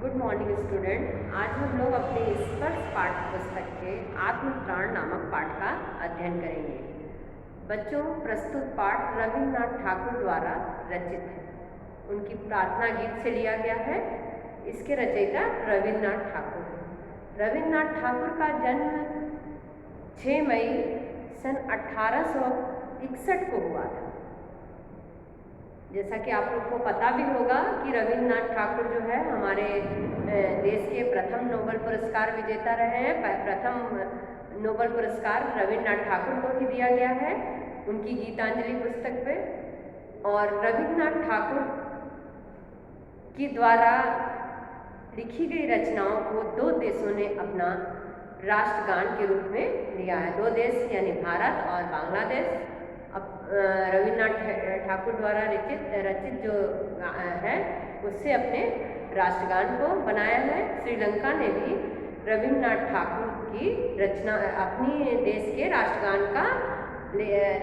Good morning student. आज हम लोग अपने स्पर्श पाठ्य पुस्तक के आत्मत्राण नामक पाठ का अध्ययन करेंगे। बच्चों, प्रस्तुत पाठ रविन्द्रनाथ ठाकुर द्वारा रचित है। उनकी प्रार्थना गीत से लिया गया है। इसके रचयिता रविन्द्रनाथ ठाकुर हैं। रविन्द्रनाथ ठाकुर का जन्म 6 मई सन 1861 को हुआ था। जैसा कि आप लोग को पता भी होगा कि रविन्द्रनाथ ठाकुर जो है हमारे देश के प्रथम नोबेल पुरस्कार विजेता रहे हैं। प्रथम नोबेल पुरस्कार रविन्द्रनाथ ठाकुर को ही दिया गया है उनकी गीतांजलि पुस्तक पे। और रविन्द्रनाथ ठाकुर की द्वारा लिखी गई रचनाओं को 2 देशों ने अपना राष्ट्रगान के रूप में लिया है। 2 देश यानी भारत और बांग्लादेश। अब रविन्द्रनाथ ठाकुर द्वारा रचित जो है उससे अपने राष्ट्रगान को बनाया है। श्रीलंका ने भी रविन्द्रनाथ ठाकुर की रचना, अपनी देश के राष्ट्रगान का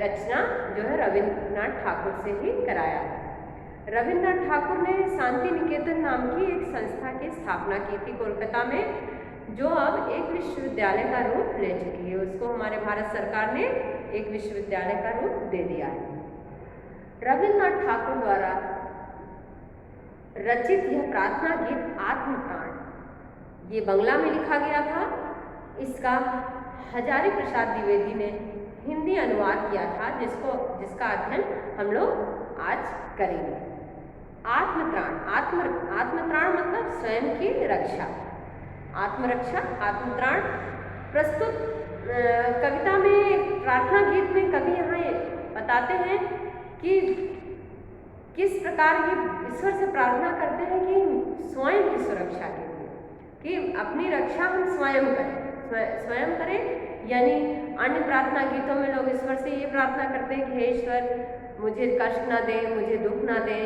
रचना जो है रविन्द्रनाथ ठाकुर से ही कराया है। रविन्द्रनाथ ठाकुर ने शांति निकेतन नाम की एक संस्था की स्थापना की थी कोलकाता में, जो अब एक विश्वविद्यालय का रूप ले चुकी है। उसको हमारे भारत सरकार ने एक विश्वविद्यालय का रूप दे दिया है। रविन्द्रनाथ ठाकुर द्वारा रचित यह प्रार्थना गीत आत्मत्राण ये बंगला में लिखा गया था। इसका हजारी प्रसाद द्विवेदी ने हिंदी अनुवाद किया था, जिसका अध्ययन हम लोग आज करेंगे। आत्मत्राण, आत्मत्राण मतलब स्वयं की रक्षा, आत्मरक्षा, आत्मत्राण। प्रस्तुत कविता में, प्रार्थना गीत में कवि यहाँ बताते हैं कि किस प्रकार ये ईश्वर से प्रार्थना करते हैं कि स्वयं की सुरक्षा के लिए, कि अपनी रक्षा हम स्वयं करें। यानी अन्य प्रार्थना गीतों में लोग ईश्वर से ये प्रार्थना करते हैं कि हे ईश्वर मुझे कष्ट ना दे, मुझे दुख ना दे,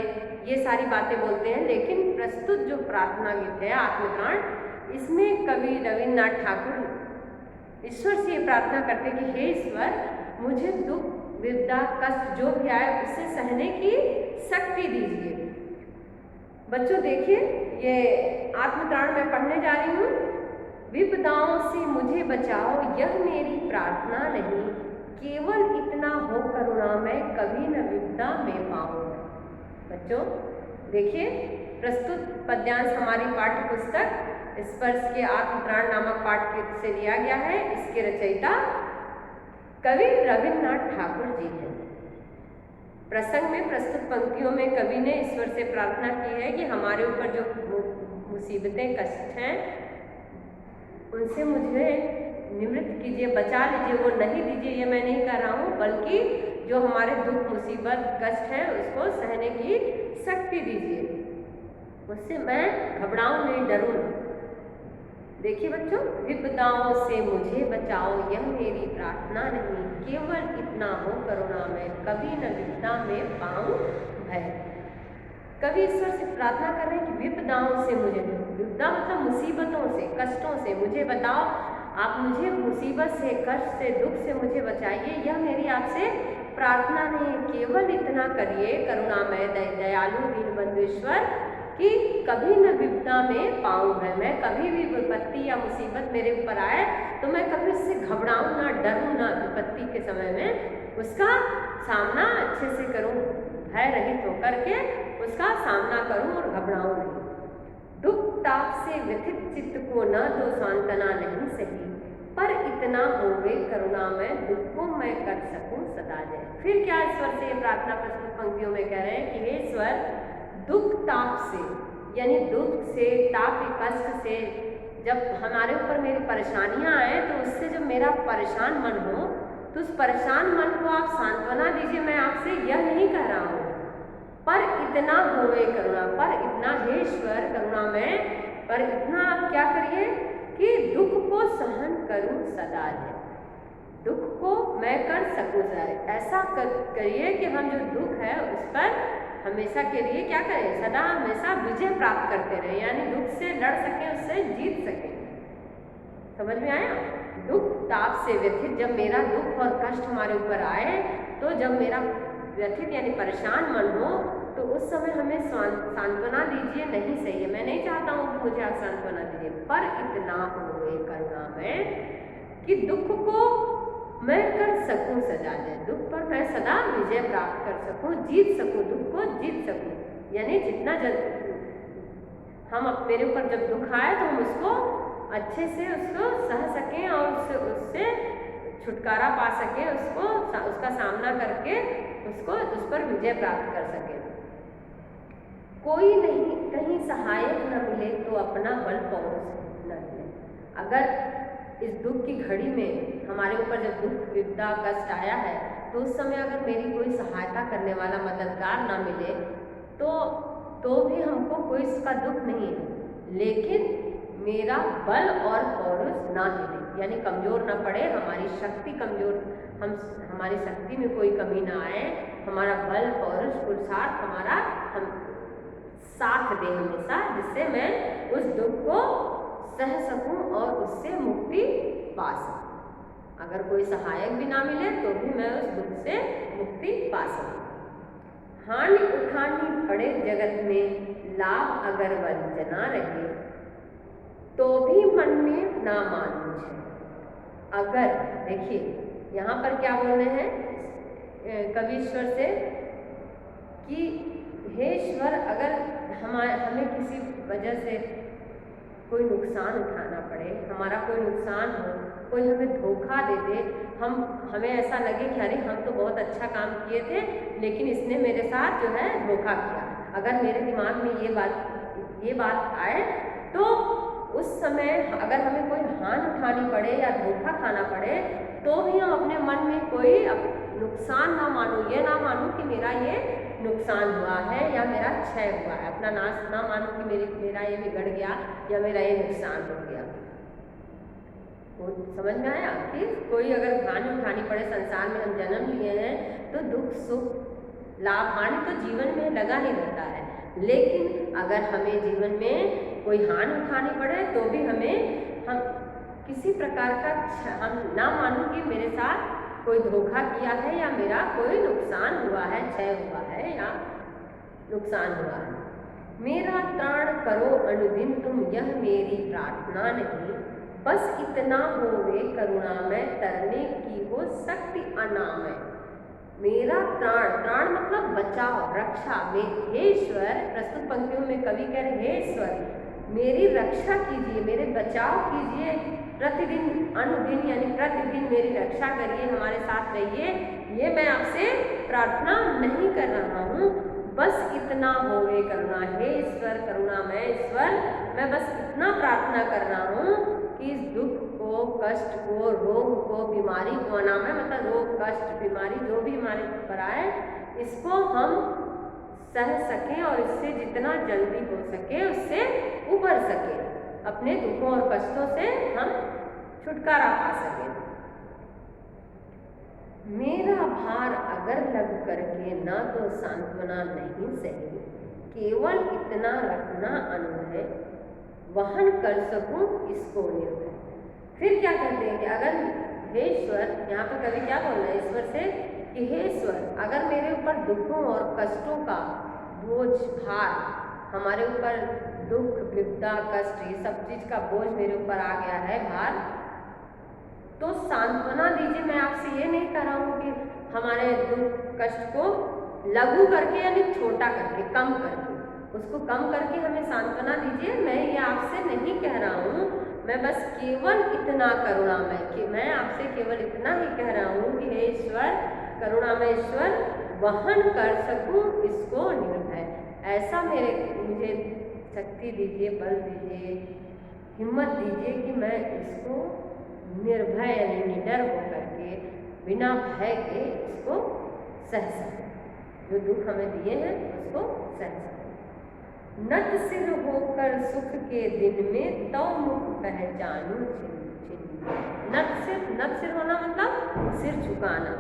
ये सारी बातें बोलते हैं। लेकिन प्रस्तुत जो प्रार्थना गीत है आत्मत्राण, इसमें कवि रविन्द्रनाथ ठाकुर ईश्वर से ये प्रार्थना करते कि हे ईश्वर मुझे दुख, विपदा, कष्ट जो भी आए उसे सहने की शक्ति दीजिए। बच्चों देखिए, ये आत्मत्राण मैं पढ़ने जा रही हूँ। विपदाओं से मुझे बचाओ यह मेरी प्रार्थना नहीं, केवल इतना हो करुणा मैं कभी न विपदा में पाऊँ। बच्चों देखिए, प्रस्तुत पद्यांश हमारी पाठ्य पुस्तक स्पर्श के आत्मत्राण नामक पाठ से लिया गया है। इसके रचयिता कवि रविन्द्रनाथ ठाकुर जी हैं। प्रसंग में प्रस्तुत पंक्तियों में कवि ने ईश्वर से प्रार्थना की है कि हमारे ऊपर जो मुसीबतें, कष्ट हैं उनसे मुझे निवृत्त कीजिए, बचा लीजिए, वो नहीं दीजिए, ये मैं नहीं कह रहा हूँ, बल्कि जो हमारे दुख, मुसीबत, कष्ट है उसको सहने की शक्ति दीजिए, उससे मैं घबराऊं नहीं, डरूं नहीं। देखिए बच्चों, विपदाओं से मुझे बचाओ यह मेरी प्रार्थना नहीं, केवल इतना हो करुणा मैं कभी न विपदा में पाऊं भय। कवि ईश्वर से प्रार्थना कर रहे हैं कि विपदाओं से मुझे, विपदा मतलब मुसीबतों से, कष्टों से, मुझे बताओ, आप मुझे मुसीबत से, कष्ट से, दुख से मुझे बचाइए, यह मेरी आपसे प्रार्थना नहीं, केवल इतना करिए करुणामय दयालु दीनबंधु ईश्वर कि कभी न विपदा में पाऊँ मैं कभी भी विपत्ति या मुसीबत मेरे ऊपर आए तो मैं कभी उससे घबराऊँ ना, डरूँ ना, विपत्ति के समय में उसका सामना अच्छे से करूँ, भय रहित होकर के उसका सामना करूँ और घबराऊँ नहीं। दुख ताप से व्यथित चित्त को न दो सांत्वना नहीं सही, पर इतना होवे करुणा में दुख को मैं कर सकूं सदा जय। फिर क्या ईश्वर से ये प्रार्थना प्रस्तुत पंक्तियों में कह रहे हैं कि हे ईश्वर, दुख ताप से, यानी दुख से, ताप के कष्ट से जब हमारे ऊपर मेरी परेशानियां आए तो उससे जब मेरा परेशान मन हो तो उस परेशान मन को आप सांत्वना दीजिए। मैं आपसे यह नहीं कह रहा हूँ, पर इतना होवे करुणा, पर इतना हे ईश्वर करुणा में, पर इतना आप क्या करिए कि दुख को सहन करूं सदा है, दुख को मैं कर सकूं सदा। ऐसा करिए कि हम जो दुख है उस पर हमेशा के लिए क्या करें, सदा हमेशा विजय प्राप्त करते रहे, यानी दुख से लड़ सकें, उससे जीत सकें। समझ में आया? दुख ताप से व्यथित, जब मेरा दुख और कष्ट हमारे ऊपर आए, तो जब मेरा व्यथित यानी परेशान मन हो तो उस समय हमें सांत्वना दीजिए। नहीं सही है, मैं नहीं चाहता हूँ आप मुझे आप सांत्वना दीजिए, पर इतना होए करुणामय कि दुख को मैं कर सकूं सदा जय, दुख पर मैं सदा विजय प्राप्त कर सकूं, जीत सकूं, दुख को जीत सकूं। यानी जितना हम मेरे ऊपर जब दुख आए तो हम उसको अच्छे से उसको सह सकें और उससे छुटकारा पा सकें, उसका सामना करके उस पर विजय प्राप्त कर सकें। कोई नहीं कहीं सहायक न मिले तो अपना बल पौरुष न मिले। अगर इस दुख की घड़ी में हमारे ऊपर जब दुख विपदा कष्ट आया है तो उस समय अगर मेरी कोई सहायता करने वाला मददगार ना मिले तो भी हमको कोई इसका दुख नहीं है, लेकिन मेरा बल और पौरुष ना हिले, यानी कमज़ोर ना पड़े, हमारी शक्ति कमज़ोर, हमारी शक्ति में कोई कमी ना आए, हमारा बल पौरुष पुरुषार्थ हमारा हम साथ दे हमेशा, जिससे मैं उस दुख को सह सकूं और उससे मुक्ति पा सकूं। अगर कोई सहायक भी ना मिले तो भी मैं उस दुख से मुक्ति पा सकूं। हानि उठानी पड़े जगत में लाभ अगर वंचना रहे तो भी मन में ना मानू है। अगर देखिए यहाँ पर क्या बोल रहे हैं कवीश्वर से कि हे ईश्वर, अगर हमें किसी वजह से कोई नुकसान उठाना पड़े, हमारा कोई नुकसान हो, कोई हमें धोखा दे दे, हमें ऐसा लगे कि अरे हम तो बहुत अच्छा काम किए थे लेकिन इसने मेरे साथ जो है धोखा किया, अगर मेरे दिमाग में ये बात आए तो उस समय अगर हमें कोई हानि उठानी पड़े या धोखा खाना पड़े तो भी हम अपने मन में कोई नुकसान ना मानूं, ये ना मानूं कि मेरा ये नुकसान हुआ है या मेरा क्षय हुआ है, अपना नाश ना मानूं कि मेरा ये बिगड़ गया या मेरा ये नुकसान हो गया। तो समझ में आया कि कोई अगर हानि उठानी पड़े, संसार में हम जन्म लिए हैं तो दुख सुख लाभ हानि तो जीवन में लगा ही रहता है, लेकिन अगर हमें जीवन में कोई हानि उठानी पड़े तो भी हम किसी प्रकार का हम ना मानूं कि मेरे साथ कोई धोखा किया है या मेरा कोई नुकसान हुआ है, क्षय हुआ है या नुकसान हुआ है। मेरा त्राण करो अनुदिन तुम, यह मेरी प्रार्थना नहीं, बस इतना होवे करुणामय, तरने की हो शक्ति अनामय। मेरा त्राण मतलब बचाव, रक्षा। हे ईश्वर, प्रस्तुत पंक्तियों में कवि कह रहे हे ईश्वर मेरी रक्षा कीजिए, मेरे बचाव कीजिए, प्रतिदिन अनुदिन यानी प्रतिदिन मेरी रक्षा करिए, हमारे साथ रहिए, ये मैं आपसे प्रार्थना नहीं कर रहा हूँ, बस इतना होवे करुणा। हे ईश्वर करुणामय ईश्वर, मैं बस इतना प्रार्थना कर रहा हूँ कि इस दुख को, कष्ट को, रोग को, बीमारी को, अनामय मतलब रोग कष्ट बीमारी जो भी हमारे ऊपर आए इसको हम सह सकें और इससे जितना जल्दी हो सके उससे उबर सके, अपने दुखों और कष्टों से हम छुटकारा पा सकें। मेरा भार अगर लग करके ना तो सांत्वना नहीं सही, केवल इतना रखना अनुनय, वहन कर सकूं इसको निर्भय। फिर क्या कहते हैं कि अगर हे ईश्वर, यहाँ पर कवि क्या बोल रहे हैं ईश्वर से कि हे ईश्वर, अगर मेरे ऊपर दुखों और कष्टों का बोझ भार, हमारे ऊपर दुख विपदा कष्ट ये सब चीज का बोझ मेरे ऊपर आ गया है भार, तो सांत्वना दीजिए। मैं आपसे ये नहीं कह रहा हूँ कि हमारे दुख कष्ट को लघु करके यानी छोटा करके, कम करके, उसको कम करके हमें सांत्वना दीजिए। मैं ये आपसे नहीं कह रहा हूँ, मैं बस केवल इतना करुणामय कि मैं आपसे केवल इतना ही कह रहा हूँ कि हे ईश्वर करुणामय ईश्वर, वहन कर सकूं इसको निर्भय। ऐसा मुझे शक्ति दीजिए, बल दीजिए, हिम्मत दीजिए कि मैं इसको निर्भय यानी निडर होकर के बिना भय के इसको सह सकूं, जो दुख हमें दिए हैं उसको सह सकूं। नत सिर होकर सुख के दिन में तव मुख पहचानूं छिन छिन। नत सिर होना मतलब सिर झुकाना।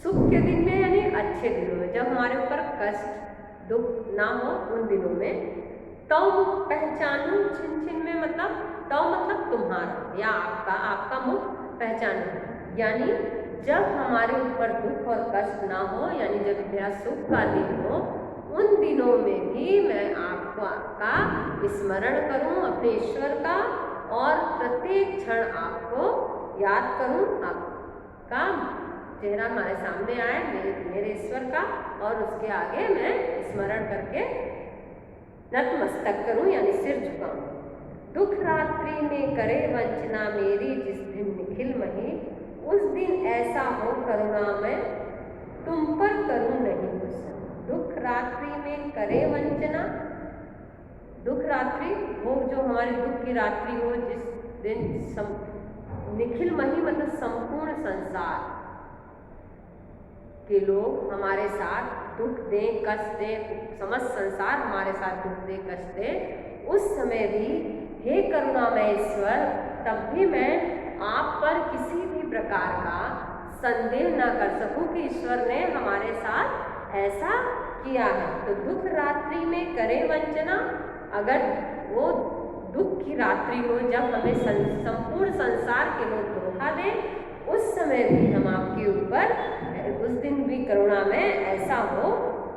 सुख के दिन में यानी अच्छे दिनों में, जब हमारे ऊपर कष्ट दुख ना हो उन दिनों में, तव मुख पहचानूं छिन छिन में मतलब तव मतलब तुम्हारा या आपका मुख पहचानूं, यानी जब हमारे ऊपर दुख और कष्ट ना हो, यानी जब मेरा सुख का दिन हो उन दिनों में भी मैं आपका स्मरण करूं, अपने ईश्वर का, और प्रत्येक क्षण आपको याद करूं, आपका चेहरा हमारे सामने आए, मेरे ईश्वर का, और उसके आगे मैं स्मरण करके नतमस्तक करूं यानी सिर झुकाऊं। दुख रात्रि में करे वंचना मेरी जिस दिन निखिल मही, उस दिन ऐसा हो करुणा मैं तुम पर करूं नहीं गुस्सा। दुख रात्रि में करे वंचना, दुख रात्रि वो जो हमारी दुख की रात्रि हो, जिस दिन निखिल मही मतलब संपूर्ण संसार के लोग हमारे साथ दुख दें, कष्ट दें, समस्त संसार हमारे साथ दुख दे, कष्ट दे, उस समय भी हे करुणामय ईश्वर, तब भी मैं आप पर किसी भी प्रकार का संदेह न कर सकूं कि ईश्वर ने हमारे साथ ऐसा किया है। तो दुख रात्रि में करे वंचना, अगर वो दुख की रात्रि हो जब हमें संपूर्ण संसार के लोग धोखा दें, उस समय भी हम आपके ऊपर, उस दिन भी करुणा में ऐसा हो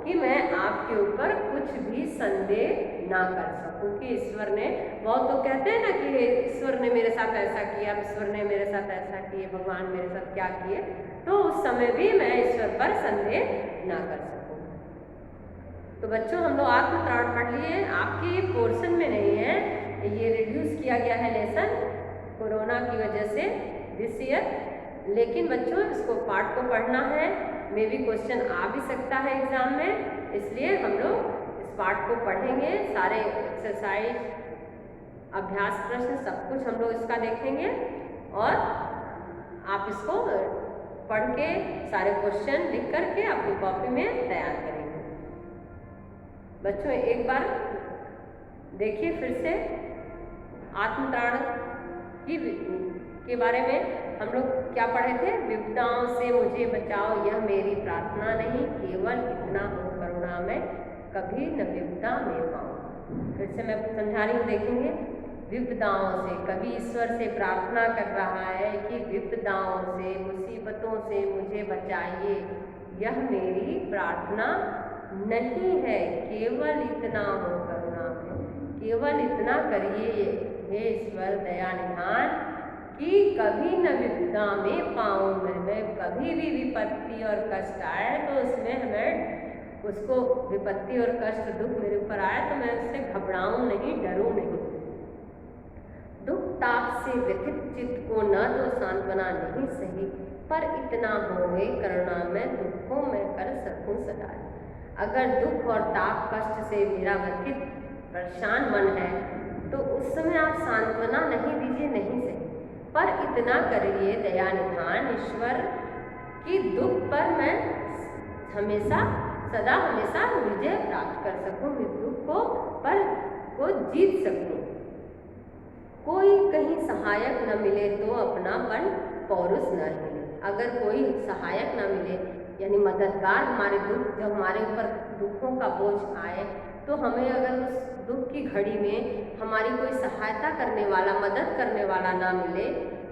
कि मैं आपके ऊपर कुछ भी संदेह ना कर सकूं कि ईश्वर ने, बहुत तो कहते हैं ना कि ईश्वर ने मेरे साथ ऐसा किया, ईश्वर ने मेरे साथ ऐसा किए, भगवान मेरे साथ क्या किए, तो उस समय भी मैं ईश्वर पर संदेह ना कर सकूं। तो बच्चों, हम लोग आत्मत्राण पढ़ लिए, आपके पोर्शन में नहीं है, ये रिड्यूस किया गया है लेसन कोरोना की वजह से दिस ईयर, लेकिन बच्चों इसको पाठ को पढ़ना है, मे भी क्वेश्चन आ भी सकता है एग्जाम में, इसलिए हम लोग इस पाठ को पढ़ेंगे, सारे एक्सरसाइज, अभ्यास प्रश्न सब कुछ हम लोग इसका देखेंगे, और आप इसको पढ़ के सारे क्वेश्चन लिख करके अपनी कॉपी में तैयार करेंगे। बच्चों, एक बार देखिए फिर से आत्मत्राण के बारे में हम लोग क्या पढ़े थे। विपदाओं से मुझे बचाओ यह मेरी प्रार्थना नहीं, केवल इतना हो करुणा में कभी न विपदा में पाऊं। फिर से मैं समझा रही हूँ, देखेंगे। विपदाओं से, कभी ईश्वर से प्रार्थना कर रहा है कि विपदाओं से, मुसीबतों से मुझे बचाइए, यह मेरी प्रार्थना नहीं है, केवल इतना हो करुणा में, केवल इतना करिए हे ईश्वर दया निधान कि कभी न विपदा में पाऊं मैं कभी भी विपत्ति और कष्ट आए तो उसमें हमें उसको, विपत्ति और कष्ट दुख मेरे ऊपर आए तो मैं उससे घबराऊं नहीं, डरूं नहीं। दुख ताप से व्यथित चित्त को न तो सांत्वना नहीं सही, पर इतना होवे करुणा में दुखों में कर सकूं सदा। अगर दुख और ताप कष्ट से मेरा व्यथित परेशान मन है तो उस समय आप सांत्वना नहीं दीजिए, नहीं सही, पर इतना करिए दया निधान ईश्वर कि दुख पर मैं हमेशा सदा हमेशा विजय प्राप्त कर सकूं, दुख को जीत सकूं। कोई कहीं सहायक न मिले तो अपनापन पौरुष न मिले। अगर कोई सहायक न मिले यानी मददगार, हमारे दुख, जब हमारे ऊपर दुखों का बोझ आए तो हमें अगर उस दुख की घड़ी में हमारी कोई सहायता करने वाला, मदद करने वाला ना मिले,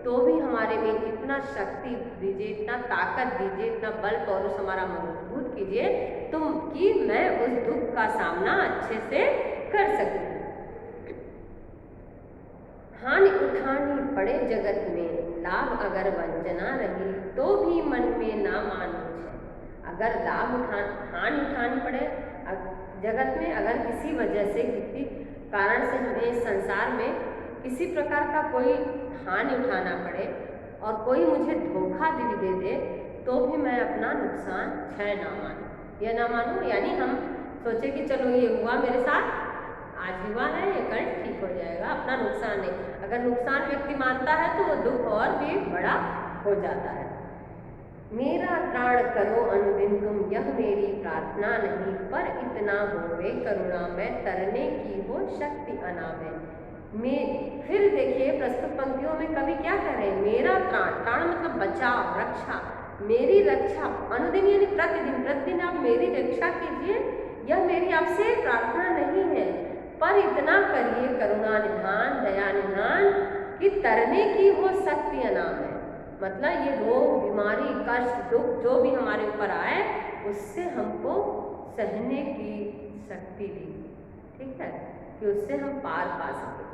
तो भी हमारे में इतना शक्ति दीजिए, इतना ताकत दीजिए, इतना बल पौरुष हमारा मजबूत कीजिए तुम कि मैं उस दुख का सामना अच्छे से कर सकूं। हानि उठानी पड़े जगत में, लाभ अगर वंचना रही तो भी मन में ना मान है। अगर हानि उठानी पड़े जगत में, अगर किसी वजह से, किसी कारण से हमें संसार में किसी प्रकार का कोई हानि उठाना पड़े और कोई मुझे धोखा दे दे तो भी मैं अपना नुकसान क्षय ना मानूं। यह ना मानूं यानी हम सोचे कि चलो ये हुआ मेरे साथ, आज हुआ है, ये कल ठीक हो जाएगा, अपना नुकसान नहीं। अगर नुकसान व्यक्ति मानता है तो वो दुख और भी बड़ा हो जाता है। मेरा त्राण करो अनुदिन तुम, यह मेरी प्रार्थना नहीं, पर इतना होवे करुणा में तरने की हो शक्ति अनावे। फिर देखिए प्रस्तुत पंक्तियों में कवि क्या कह रहे हैं, मेरा त्राण, त्राण मतलब बचाव, रक्षा, मेरी रक्षा अनुदिन यानी प्रतिदिन, प्रतिदिन आप मेरी रक्षा कीजिए, यह मेरी आपसे प्रार्थना नहीं है, पर इतना करिए करुणा निधान, दया निधान कि तरने की हो शक्ति अनावे। मतलब ये रोग, बीमारी, कष्ट, दुख जो भी हमारे ऊपर आए उससे हमको सहने की शक्ति दी, ठीक है, कि उससे हम पार पा सके।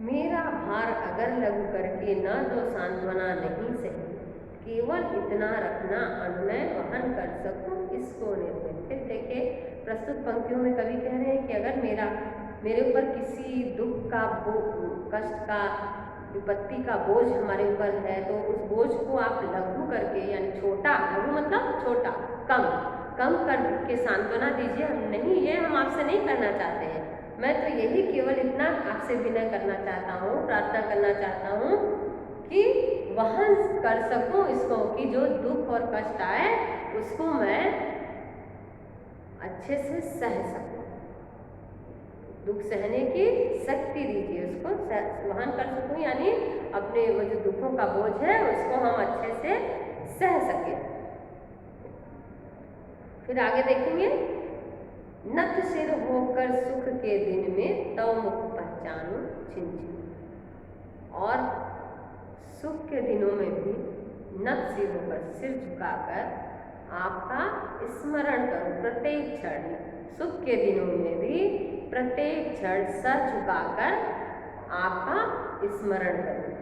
मेरा भार अगर लघु करके न दो सांत्वना नहीं सही, केवल इतना रखना अनुनय वहन कर सकूं इसको निर्भय। फिर देखिए प्रस्तुत पंक्तियों में कवि कह रहे हैं कि अगर मेरे ऊपर किसी दुख का कष्ट का विपत्ति का बोझ हमारे ऊपर है तो उस बोझ को आप लघु करके, यानी छोटा, लघु मतलब छोटा, कम करके सांत्वना दीजिए। हम नहीं, ये हम आपसे नहीं करना चाहते हैं, मैं तो यही केवल इतना आपसे विनय करना चाहता हूँ, प्रार्थना करना चाहता हूँ कि वहन कर सकूं इसको, कि जो दुख और कष्ट आए उसको मैं अच्छे से सह सकूं। दुख सहने की शक्ति दीजिए, उसको वहन कर सकूं, यानी अपने वो जो दुखों का बोझ है उसको हम अच्छे से सह सके। फिर आगे देखेंगे, नत सिर होकर सुख के दिन में तव मुख पहचानूं छिन छिन। और सुख के दिनों में भी नत सिर होकर, सिर झुकाकर आपका स्मरण करूं प्रत्येक क्षण। सुख के दिनों में भी प्रत्येक क्षण सर झुकाकर आपका स्मरण करूं।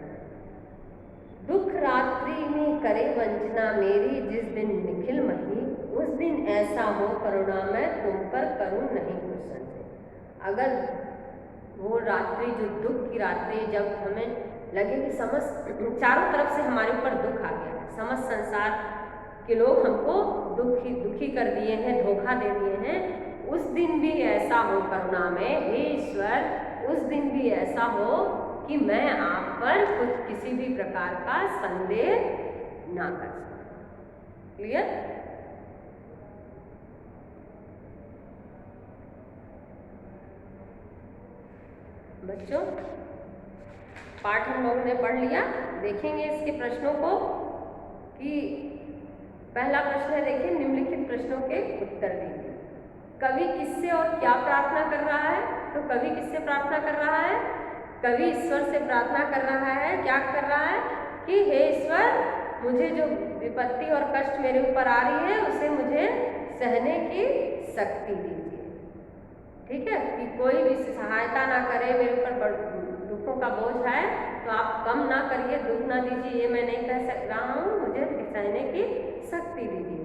दुख रात्रि में करे वंचना मेरी, जिस दिन निखिल मही, उस दिन ऐसा हो करुणा मैं तुम पर करूं नहीं कुछ संशय। अगर वो रात्रि, जो दुख की रात्रि, जब हमें लगे कि समस्त चारों तरफ से हमारे ऊपर दुख आ गया है, समस्त संसार के लोग हमको दुखी कर दिए हैं, धोखा दे दिए हैं, उस दिन भी ऐसा हो करुणा में, हे ईश्वर, उस दिन भी ऐसा हो कि मैं आप पर कुछ किसी भी प्रकार का संदेह ना कर सकूं। क्लियर? बच्चों, पाठ हम लोगों ने पढ़ लिया। देखेंगे इसके प्रश्नों को कि पहला प्रश्न है, देखिए, निम्नलिखित प्रश्नों के उत्तर दीजिए। कवि किससे और क्या प्रार्थना कर रहा है? तो कवि किससे प्रार्थना कर रहा है? कवि ईश्वर से प्रार्थना कर रहा है। क्या कर रहा है? कि हे ईश्वर, मुझे जो विपत्ति और कष्ट मेरे ऊपर आ रही है उसे मुझे सहने की शक्ति दीजिए। ठीक है, कि कोई भी सहायता ना करे, मेरे ऊपर दुखों का बोझ है तो आप कम ना करिए, दुख ना दीजिए, ये मैं नहीं कह रहा हूँ, मुझे सहने की शक्ति दीजिए।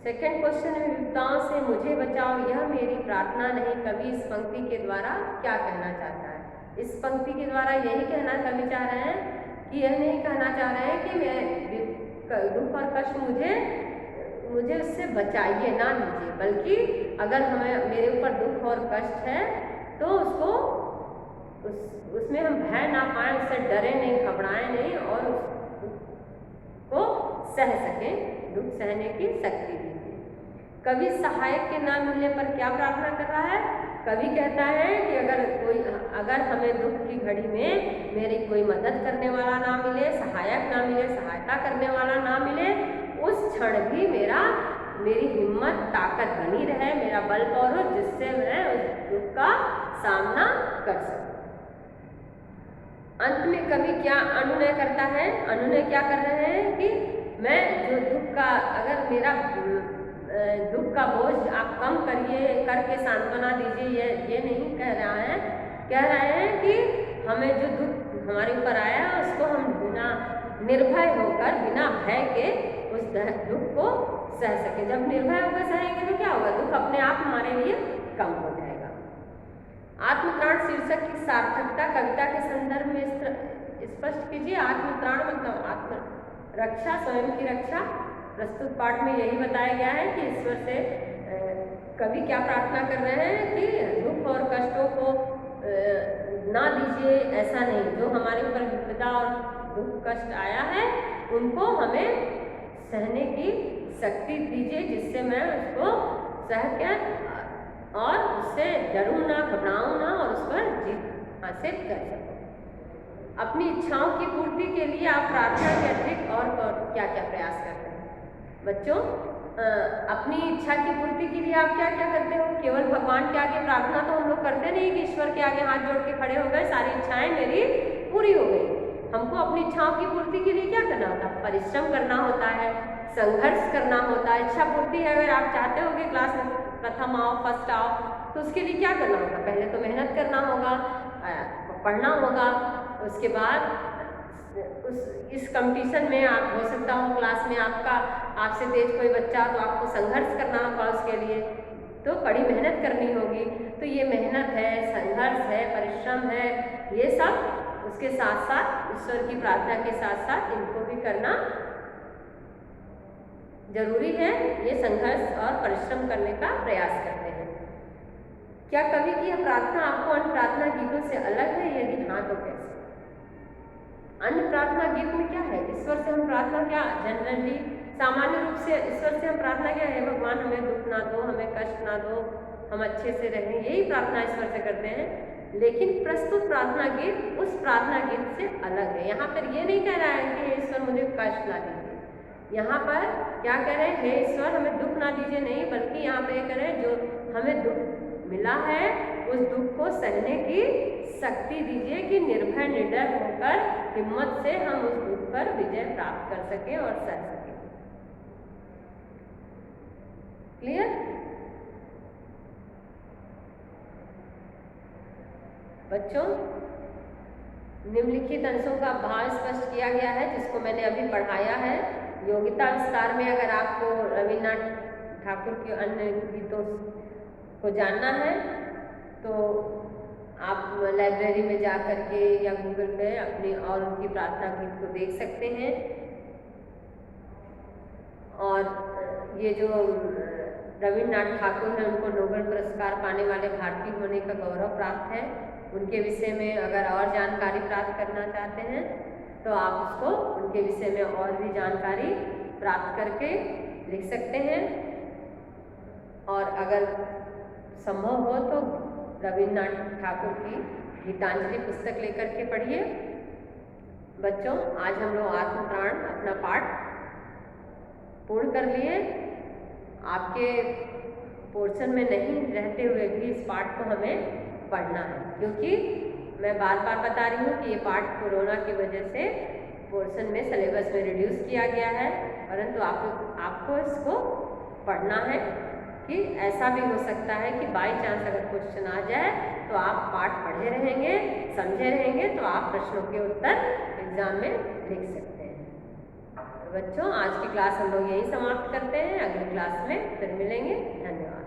सेकंड क्वेश्चन है, विपदाओं से मुझे बचाओ, यह मेरी प्रार्थना नहीं। कवि इस पंक्ति के द्वारा क्या कहना चाहता है? इस पंक्ति के द्वारा यही कहना कवि चाह रहे हैं कि यह नहीं कहना चाह रहे हैं कि मैं दुख और कष्ट मुझे उससे बचाइए ना दीजिए, बल्कि अगर हमें मेरे ऊपर दुख और कष्ट है तो उसको उसमें हम भय ना पाएं, उससे डरे नहीं, घबराएं नहीं और उसको सह सकें, दुख सहने की शक्ति दीजिए। कवि सहायक के ना मिलने पर क्या प्रार्थना कर रहा है? कवि कहता है कि अगर हमें दुख की घड़ी में मेरी कोई मदद करने वाला ना मिले, सहायक ना मिले, सहायता करने वाला ना मिले, उस क्षण भी मेरी हिम्मत, ताकत बनी रहे, मेरा बल और हो, जिससे मैं उस दुख का सामना कर सकूं। अंत में कवि क्या अनुनय करता है? अनुनय क्या कर रहे हैं कि मैं जो दुख का, अगर मेरा दुख का बोझ आप कम करके सांत्वना दीजिए, ये नहीं कह रहा है। कह रहे हैं कि हमें जो दुख हमारे ऊपर आया उसको हम बिना निर्भय होकर, बिना भय के उस दुख को सह सके। जब निर्भय होकर सहेंगे तो क्या होगा? दुख अपने आप हमारे लिए कम हो जाएगा। आत्मत्राण शीर्षक की सार्थकता कविता के संदर्भ में स्पष्ट कीजिए। आत्मत्राण मतलब आत्म रक्षा, स्वयं की रक्षा। प्रस्तुत पाठ में यही बताया गया है कि ईश्वर से कवि क्या प्रार्थना कर रहे हैं कि दुख और कष्टों को ना दीजिए, ऐसा नहीं, जो हमारे ऊपर विपदा और दुख कष्ट आया है उनको हमें सहने की शक्ति दीजिए, जिससे मैं उसको सह के और उससे डरूं ना, घबराऊं ना और उस पर जीत हासिल कर सकूं। अपनी इच्छाओं की पूर्ति के लिए आप प्रार्थना के अतिरिक्त और क्या क्या प्रयास करते हैं? बच्चों, अपनी इच्छा की पूर्ति के लिए आप क्या क्या करते हो? केवल भगवान के आगे प्रार्थना तो हम लोग करते नहीं कि ईश्वर के आगे हाथ जोड़ के खड़े हो गए, सारी इच्छाएं मेरी पूरी हो गई। हमको अपनी इच्छाओं की पूर्ति के लिए क्या करना होता है? परिश्रम करना होता है, संघर्ष करना होता है। इच्छा पूर्ति अगर आप चाहते हो कि क्लास में प्रथम आओ, फर्स्ट आओ, तो उसके लिए क्या करना होगा? पहले तो मेहनत करना होगा, पढ़ना होगा। उसके बाद इस कंपटीशन में आप हो सकता हो क्लास में आपसे तेज कोई बच्चा, तो आपको संघर्ष करना होगा उसके लिए, तो बड़ी मेहनत करनी होगी। तो ये मेहनत है, संघर्ष है, परिश्रम है, ये सब उसके साथ साथ ईश्वर की प्रार्थना के साथ साथ इनको भी करना जरूरी है। ये संघर्ष और परिश्रम करने का प्रयास करते हैं। क्या कभी की यह प्रार्थना आपको अन्य प्रार्थना गीतों से अलग है? यदि हाँ तो कैसे? अन्य प्रार्थना गीत में क्या है? ईश्वर से हम प्रार्थना क्या जनरली सामान्य रूप से ईश्वर से हम प्रार्थना क्या है? भगवान हमें दुख ना दो, हमें कष्ट ना दो, हम अच्छे से रहें, यही प्रार्थना ईश्वर से करते हैं। लेकिन प्रस्तुत प्रार्थना गीत उस प्रार्थना गीत से अलग है। यहाँ पर ये नहीं कह रहा है कि हे ईश्वर मुझे कष्ट ना दीजिए, यहाँ पर क्या कह रहे हैं? हे ईश्वर हमें दुख ना दीजिए नहीं, बल्कि यहाँ पे कह रहे हैं जो हमें दुख मिला है उस दुख को सहने की शक्ति दीजिए कि निर्भय निडर होकर हिम्मत से हम उस दुख पर विजय प्राप्त कर सकें और सह सकें। क्लियर? बच्चों, निम्नलिखित अंशों का भाव स्पष्ट किया गया है जिसको मैंने अभी पढ़ाया है। योग्यता विस्तार में अगर आपको रविन्द्रनाथ ठाकुर के अन्य गीतों को जानना है तो आप लाइब्रेरी में जा कर के या गूगल पे अपनी और उनकी प्रार्थना गीत को देख सकते हैं। और ये जो रविन्द्रनाथ ठाकुर हैं उनको नोबेल पुरस्कार पाने वाले भारतीय होने का गौरव प्राप्त है। उनके विषय में अगर और जानकारी प्राप्त करना चाहते हैं तो आप उसको उनके विषय में और भी जानकारी प्राप्त करके लिख सकते हैं। और अगर संभव हो तो रविन्द्रनाथ ठाकुर की गीतांजलि पुस्तक लेकर के पढ़िए। बच्चों, आज हम लोग आत्मप्राण अपना पाठ पूर्ण कर लिए। आपके पोर्शन में नहीं रहते हुए भी इस पाठ को हमें पढ़ना है, क्योंकि मैं बार बार बता रही हूँ कि ये पाठ कोरोना की वजह से पोर्शन में सिलेबस में रिड्यूस किया गया है, परंतु आपको इसको पढ़ना है कि ऐसा भी हो सकता है कि बाई चांस अगर क्वेश्चन आ जाए तो आप पाठ पढ़े रहेंगे, समझे रहेंगे, तो आप प्रश्नों के उत्तर एग्जाम में लिख सकते हैं। बच्चों, आज की क्लास हम लोग यहीं समाप्त करते हैं। अगली क्लास में फिर मिलेंगे। धन्यवाद।